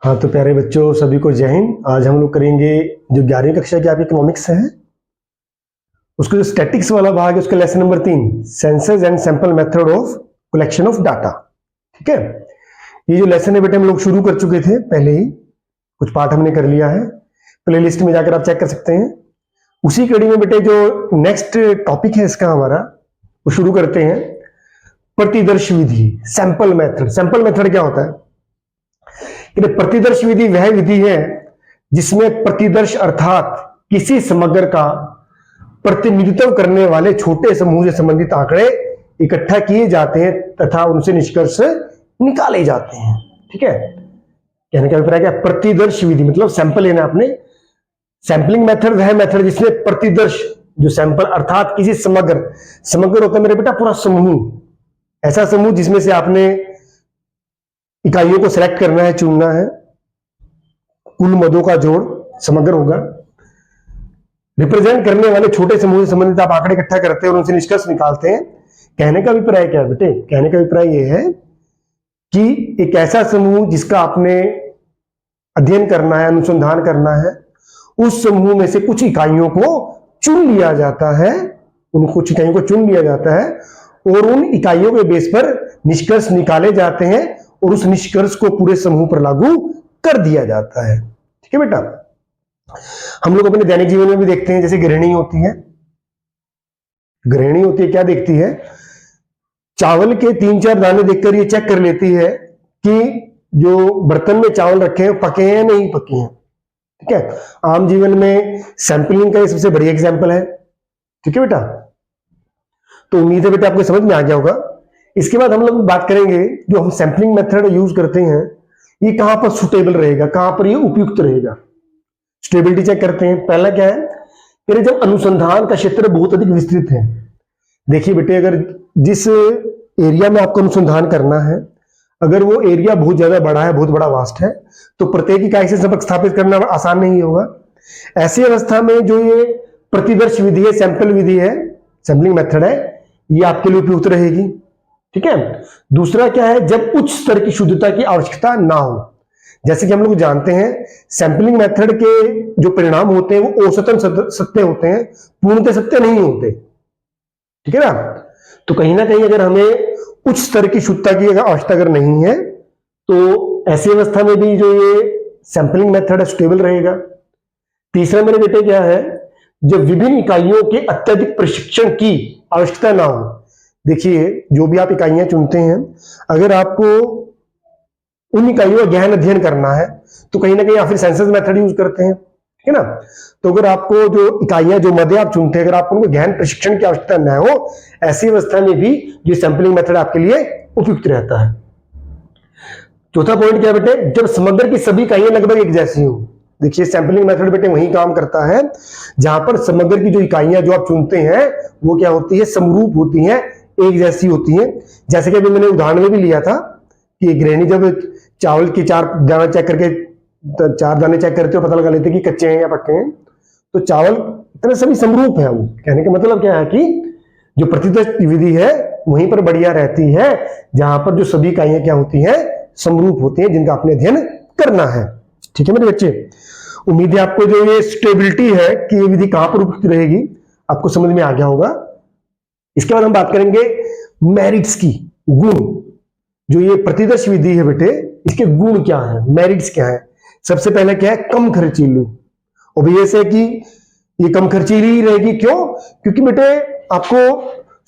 हाँ तो प्यारे बच्चों सभी को जय हिंद। आज हम लोग करेंगे जो 11वीं कक्षा की आपकी इकोनॉमिक्स है उसका जो स्टैटिक्स वाला भाग है उसका lesson number 3 census and sample method of collection of data. ठीक है, ये जो लेसन है बेटे हम लोग शुरू कर चुके थे, पहले ही कुछ पार्ट हमने कर लिया है, प्ले लिस्ट में जाकर आप चेक कर सकते हैं। उसी कड़ी में बेटे जो नेक्स्ट टॉपिक है इसका हमारा वो शुरू करते हैं, प्रतिदर्श विधि, सैंपल मेथड। सैंपल मेथड क्या होता है? प्रतिदर्श विधि वह विधि है जिसमें प्रतिदर्श अर्थात किसी समग्र का प्रतिनिधित्व करने वाले छोटे समूह से संबंधित आंकड़े इकट्ठा किए जाते हैं तथा उनसे निष्कर्ष निकाले जाते हैं। ठीक है, कहने का अभिप्राय क्या? प्रतिदर्श विधि मतलब सैंपल लेना आपने। सैंपलिंग मेथड वह मेथड जिसमें प्रतिदर्श जो सैंपल अर्थात किसी समग्र होता है मेरे बेटा पूरा समूह, ऐसा समूह जिसमें से आपने इकाइयों को सिलेक्ट करना है, चुनना है, कुल मदों का जोड़ समग्र होगा, रिप्रेजेंट करने वाले छोटे समूह से संबंधित आप आंकड़े इकट्ठा करते हैं और उनसे निष्कर्ष निकालते हैं। कहने का अभिप्राय क्या है बेटे? कहने का अभिप्राय यह है कि एक ऐसा समूह जिसका आपने अध्ययन करना है, अनुसंधान करना है, उस समूह में से कुछ इकाइयों को चुन लिया जाता है, उन कुछ इकाइयों को चुन लिया जाता है और उन इकाइयों के बेस पर निष्कर्ष निकाले जाते हैं और उस निष्कर्ष को पूरे समूह पर लागू कर दिया जाता है। ठीक है बेटा, हम लोग अपने दैनिक जीवन में भी देखते हैं, जैसे गृहिणी होती है, क्या देखती है? चावल के 3-4 दाने देखकर ये चेक कर लेती है कि जो बर्तन में चावल रखे हैं पके हैं नहीं पके हैं। ठीक है, आम जीवन में सैंपलिंग का ये सबसे बढ़िया एग्जाम्पल है। ठीक है बेटा, तो उम्मीद है बेटा आपको समझ में आ गया होगा। इसके बाद हम लोग बात करेंगे जो हम सैंपलिंग मेथड यूज करते हैं ये कहां पर सुटेबल रहेगा, कहां पर ये उपयुक्त रहेगा। स्टेबिलिटी चेक करते हैं। पहला क्या है? फिर जब अनुसंधान का क्षेत्र बहुत अधिक विस्तृत है, देखिए बेटे अगर जिस एरिया में आपको अनुसंधान करना है अगर वो एरिया बहुत ज्यादा बड़ा है, बहुत बड़ा वास्ट है, तो प्रत्येक इकाई से संपर्क स्थापित करना आसान नहीं होगा। ऐसी अवस्था में जो ये प्रतिदर्श विधि है, सैंपल विधि है, सैंपलिंग मेथड है, ये आपके लिए उपयुक्त रहेगी। ठीक है, दूसरा क्या है? जब उच्च स्तर की शुद्धता की आवश्यकता ना हो। जैसे कि हम लोग जानते हैं सैंपलिंग मेथड के जो परिणाम होते हैं वो औसतन सत्य होते हैं, पूर्णतः सत्य नहीं होते। ठीक है ना, तो कहीं ना कहीं अगर हमें उच्च स्तर की शुद्धता की आवश्यकता अगर नहीं है तो ऐसी अवस्था में भी जो ये सैंपलिंग मेथड है स्टेबल रहेगा। तीसरा मेरे बेटे क्या है? जब विभिन्न इकाइयों के अत्यधिक प्रशिक्षण की आवश्यकता ना हो। देखिए जो भी आप इकाइयां चुनते हैं, अगर आपको उन इकाइयों का गहन अध्ययन करना है तो कहीं ना कहीं आप फिर सेंसस मेथड यूज करते हैं। ठीक है ना, तो अगर आपको जो इकाइयां जो मदे आप चुनते हैं अगर आपको उनको गहन प्रशिक्षण की आवश्यकता न हो, ऐसी अवस्था में भी ये सैंपलिंग मेथड आपके लिए उपयुक्त रहता है। चौथा पॉइंट क्या बेटे? जब समग्र की सभी इकाइयां लगभग एक जैसी हो। देखिए सैंपलिंग मेथड बेटे वही काम करता है जहां पर समग्र की जो इकाइयां जो आप चुनते हैं वो क्या होती है? समरूप होती हैं, एक जैसी होती हैं। जैसे कि अभी मैंने उदाहरण में भी लिया था कि गृहिणी जब चावल की 4 दाना चेक करके 4 दाने चेक करते हो, पता लगा लेते कि कच्चे हैं या पक्के हैं, तो चावल इतने सभी समरूप है। वो कहने का मतलब क्या है कि जो प्रतिदर्श विधि है वहीं पर बढ़िया रहती है जहां पर जो सभी इकाइयां क्या होती हैं? समरूप होती हैं, जिनका आपने अध्ययन करना है। ठीक है मेरे बच्चे, उम्मीद है आपको जो ये स्टेबिलिटी है कि ये विधि कहां पर उपयुक्त रहेगी आपको समझ में आ गया होगा। इसके बाद हम बात करेंगे मेरिट्स की, गुण। जो ये प्रतिदर्श विधि है बेटे इसके गुण क्या है, मेरिट्स क्या है? सबसे पहले क्या है? कम खर्चीली। ऑब्वियस है कि ये कम खर्चीली ही रहेगी। क्यों? क्योंकि बेटे आपको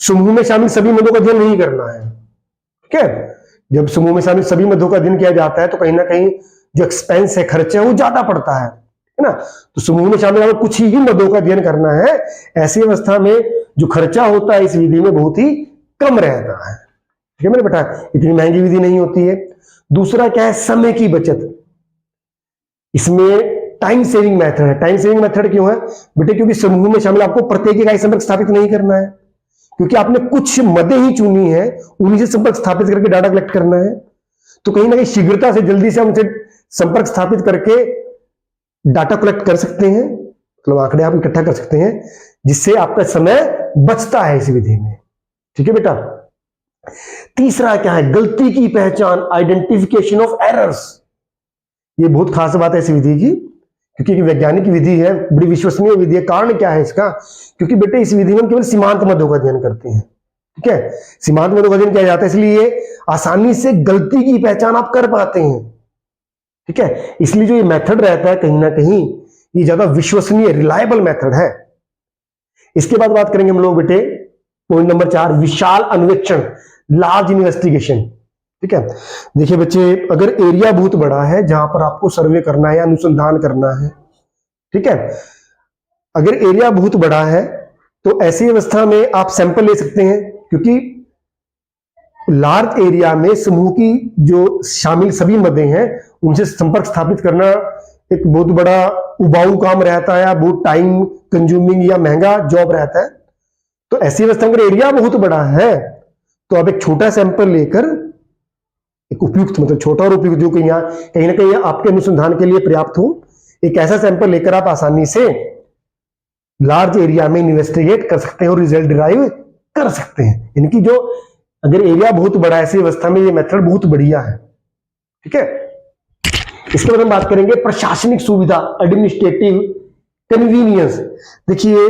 समूह में शामिल सभी मदों का अध्ययन नहीं करना है। ठीक है, जब समूह में शामिल सभी मदों का अध्ययन किया जाता है तो कहीं ना कहीं जो एक्सपेंस है, खर्चा है, वो ज्यादा पड़ता है ना। तो समूह में शामिल आपको कुछ ही मदों का अध्ययन करना है, ऐसी अवस्था में जो खर्चा होता है इस विधि में बहुत ही कम रहता है। ठीक है मेरे बेटा, इतनी महंगी विधि नहीं होती है। दूसरा क्या है? समय की बचत। इसमें टाइम सेविंग मेथड है। टाइम सेविंग मेथड क्यों है बेटे? क्योंकि समूह में शामिल आपको प्रत्येक इकाई संपर्क स्थापित नहीं करना है, क्योंकि आपने कुछ मदें ही चुनी है, उन्हीं से संपर्क स्थापित करके डाटा कलेक्ट करना है। तो कहीं ना कहीं शीघ्रता से जल्दी से हम उनसे संपर्क स्थापित करके डाटा कलेक्ट कर सकते हैं, मतलब आंकड़े आप इकट्ठा कर सकते हैं, जिससे आपका समय बचता है इस विधि में। ठीक है बेटा, तीसरा क्या है? गलती की पहचान, आइडेंटिफिकेशन ऑफ एरर्स। ये बहुत खास बात है इस विधि की, क्योंकि एक वैज्ञानिक विधि है, बड़ी विश्वसनीय विधि है। कारण क्या है इसका? क्योंकि बेटे इस विधि में हम केवल सीमांत मदों का अध्ययन करते हैं। ठीक है, सीमांत मदों का अध्ययन किया जाता है, इसलिए आसानी से गलती की पहचान आप कर पाते हैं। ठीक है, इसलिए जो ये मेथड रहता है कहीं ना कहीं ये ज्यादा विश्वसनीय, रिलायबल मेथड है। इसके बाद बात करेंगे हम लोग बेटे पॉइंट नंबर 4, विशाल अन्वेषण, लार्ज इन्वेस्टिगेशन। ठीक है, देखिए बच्चे, अगर एरिया बहुत बड़ा है जहां पर आपको सर्वे करना है या अनुसंधान करना है, ठीक है, अगर एरिया बहुत बड़ा है तो ऐसी अवस्था में आप सैंपल ले सकते हैं, क्योंकि लार्ज एरिया में समूह की जो शामिल सभी मदें हैं उनसे संपर्क स्थापित करना एक बहुत बड़ा उबाऊ काम रहता है, बहुत टाइम कंज्यूमिंग या महंगा जॉब रहता है। तो ऐसी अवस्था में अगर एरिया बहुत बड़ा है तो आप एक छोटा सैंपल लेकर, एक उपयुक्त, मतलब छोटा और उपयुक्त, जो कहीं ना कहीं आपके अनुसंधान के लिए पर्याप्त हो, एक ऐसा सैंपल लेकर आप आसानी से लार्ज एरिया में इन्वेस्टिगेट कर सकते हैं और रिजल्ट डिराइव कर सकते हैं। इनकी जो अगर एरिया बहुत बड़ा है ऐसी अवस्था में ये मेथड बहुत बढ़िया है। ठीक है, इसके बाद हम बात करेंगे प्रशासनिक सुविधा, एडमिनिस्ट्रेटिव कन्वीनियंस। देखिए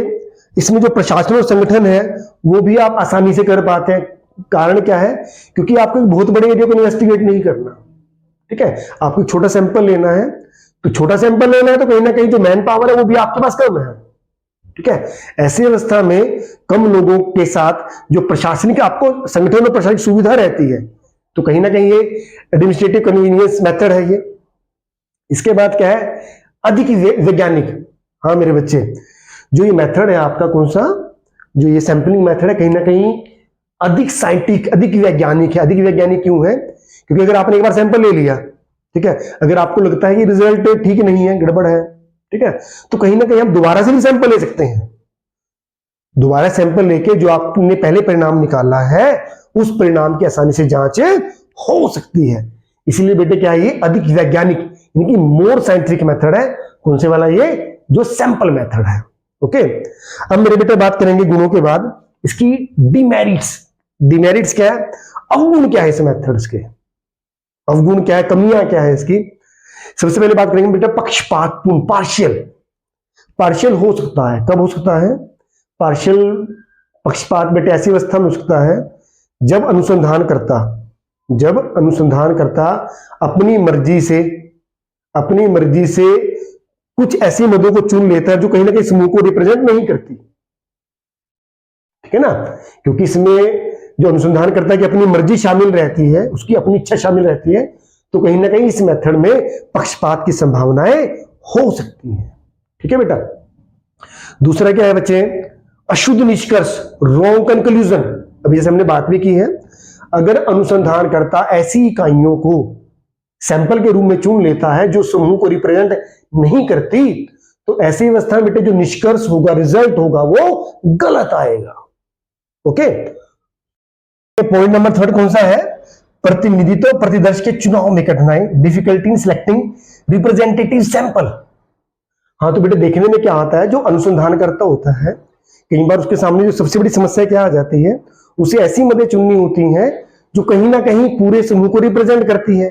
इसमें जो प्रशासन और संगठन है वो भी आप आसानी से कर पाते हैं। कारण क्या है? क्योंकि आपको एक बहुत बड़े एरिया को इन्वेस्टिगेट नहीं करना। ठीक है, आपको छोटा सैंपल लेना है, तो छोटा सैंपल लेना है तो कहीं ना कहीं जो मैन पावर है वो भी आपके पास कम है। ठीक है, ऐसी अवस्था में कम लोगों के साथ जो प्रशासनिक आपको संगठन में प्रशासनिक सुविधा रहती है, तो कहीं ना कहीं ये एडमिनिस्ट्रेटिव कन्वीनियंस मेथड है ये। इसके बाद क्या है? अधिक वैज्ञानिक। हाँ मेरे बच्चे, जो ये मेथड है आपका, कौन सा, जो ये सैंपलिंग मेथड है, कहीं ना कहीं अधिक साइंटिफिक, अधिक वैज्ञानिक है। अधिक वैज्ञानिक क्यों है? क्योंकि अगर आपने एक बार सैंपल ले लिया, ठीक है, अगर आपको लगता है कि रिजल्ट ठीक नहीं है, गड़बड़ है, ठीक है, तो कहीं ना कहीं हम दोबारा से भी सैंपल ले सकते हैं। दोबारा सैंपल लेके जो आपने पहले परिणाम निकाला है उस परिणाम की आसानी से जांच हो सकती है। इसलिए बेटे क्या है, ये अधिक वैज्ञानिक, यानी कि मोर साइंटिफिक मेथड है। कौन से वाला? ये जो सैंपल मेथड है। ओके, अब मेरे बेटे बात करेंगे गुणों के बाद इसकी डिमेरिट्स। डिमेरिट्स क्या है? अवगुण क्या है इस मेथड्स के? अवगुण क्या है, कमियां क्या है इसकी? सबसे पहले बात करेंगे बेटा पक्षपातपूर्ण, पार्शियल। पार्शियल हो सकता है, कब हो सकता है पार्शियल पक्षपात? बेटे ऐसी अवस्था में हो सकता है जब अनुसंधानकर्ता अपनी मर्जी से कुछ ऐसी मदों को चुन लेता है जो कहीं ना कहीं समूह को रिप्रेजेंट नहीं करती। ठीक है ना, क्योंकि इसमें जो अनुसंधानकर्ता की अपनी मर्जी शामिल रहती है, उसकी अपनी इच्छा शामिल रहती है, तो कहीं ना कहीं इस मेथड में पक्षपात की संभावनाएं हो सकती हैं। ठीक है बेटा, दूसरा क्या है बच्चे? अशुद्ध निष्कर्ष, रॉन्ग कंक्लूजन। अभी जैसे हमने बात भी की है, अगर अनुसंधानकर्ता ऐसी इकाइयों को सैंपल के रूप में चुन लेता है जो समूह को रिप्रेजेंट नहीं करती, तो ऐसी अवस्था में बेटे जो निष्कर्ष होगा, रिजल्ट होगा, वो गलत आएगा। ओके, पॉइंट नंबर 3 कौन सा है? प्रतिनिधित्व प्रतिदर्श के चुनाव में कठिनाई, difficulty in selecting representative sample. हाँ तो बेटे देखने में क्या आता है, जो अनुसंधानकर्ता होता है कई बार उसके सामने जो सबसे बड़ी समस्या क्या आ जाती है, उसे ऐसी मदें चुननी होती हैं जो कहीं ना कहीं पूरे समूह को रिप्रेजेंट करती है।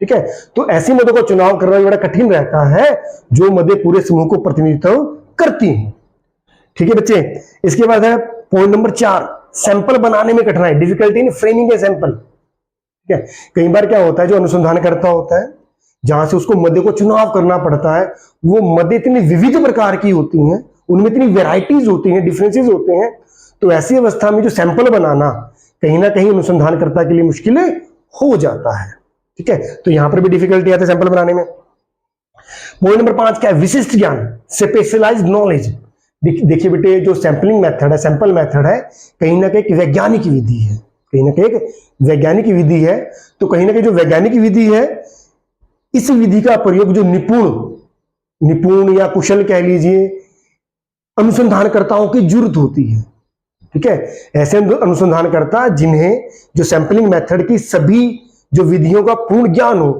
ठीक है, तो ऐसी मदों का चुनाव करना बड़ा कठिन रहता है जो मदें पूरे समूह को प्रतिनिधित्व करती हैं। ठीक है बच्चे, इसके बाद है पॉइंट नंबर 4, सैंपल बनाने में कठिनाई, difficulty in framing a sample. ठीक है, कई बार क्या होता है, जो अनुसंधानकर्ता होता है जहां से उसको मदों को चुनाव करना पड़ता है, वो मदें इतनी विविध प्रकार की होती हैं, उनमें इतनी वेराइटीज होती हैं, डिफरेंसेस होते हैं, तो ऐसी अवस्था में जो सैंपल बनाना कहीं ना कहीं अनुसंधानकर्ता के लिए मुश्किल हो जाता है। ठीक है, तो यहां पर भी डिफिकल्टी आती है सैंपल बनाने में। पॉइंट नंबर 5 क्या है? विशिष्ट ज्ञान, स्पेशलाइज्ड नॉलेज। देखिए बेटे, जो सैंपलिंग मेथड है, सैंपल मेथड है, कहीं ना कहीं एक वैज्ञानिक विधि है, कहीं ना कहीं एक वैज्ञानिक विधि है। तो कहीं ना कहीं जो वैज्ञानिक विधि है, इस विधि का प्रयोग जो निपुण या कुशल कह लीजिए अनुसंधानकर्ताओं की जरूरत होती है। ठीक है, ऐसे अनुसंधानकर्ता जिन्हें जो सैंपलिंग मेथड की सभी जो विधियों का पूर्ण ज्ञान हो,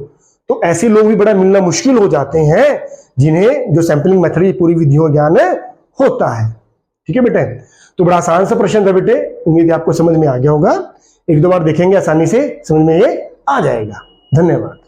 तो ऐसे लोग भी बड़ा मिलना मुश्किल हो जाते हैं जिन्हें जो सैंपलिंग मेथड की पूरी विधियों का ज्ञान होता है। ठीक है बेटे, तो बड़ा आसान सा प्रश्न था बेटे, उम्मीद है आपको समझ में आ गया होगा। एक दो बार देखेंगे आसानी से समझ में ये आ जाएगा। धन्यवाद।